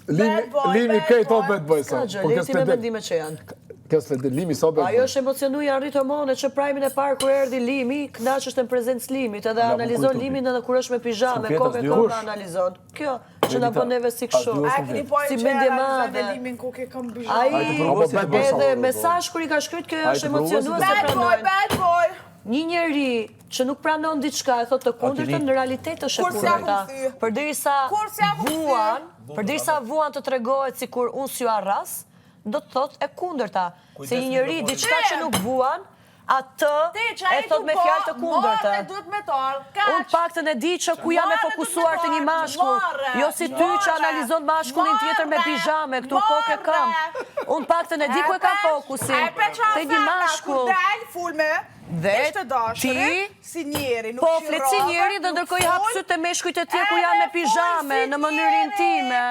Limi kejt o bad boy sa. Ka gjë, leti me mendime që janë. Kjo s'le Limi sa bad boy. Ajo është emocionu janë rritë hormone që prajmin e parë kur erdhi Limi, knaqështë në prezencë Limit, edhe analizon Limin edhe kur është me pijame, kohë analizon. Kjo që na bën neve si kështu. Si mendje madhe. Ai edhe mesazh kur i ka shkruajt kjo është emocionuese pranojnë. Bad boy. Një njeri që nuk pranon diçka e thot të kundërtën, në realitet është e kundërta. Përderisa vuan të tregohet sikur unë s'ju arras, do të thot e kundërta. Se një njeri diçka që nuk vuan, atë e thot me fjalë të kundërta. Unë paktën e di që ku jam e fokusuar të një mashkull, jo si ty që analizon mashkullin tjetër me pijame, këtu kokë kam. Unë paktën e di ku e kam fokusin, të një mashkull. Dhe ti, po flet si njeri dhe ndërkohë i hap sytë e meshkujt e tjerë ku janë me pijame në mënyrë intime.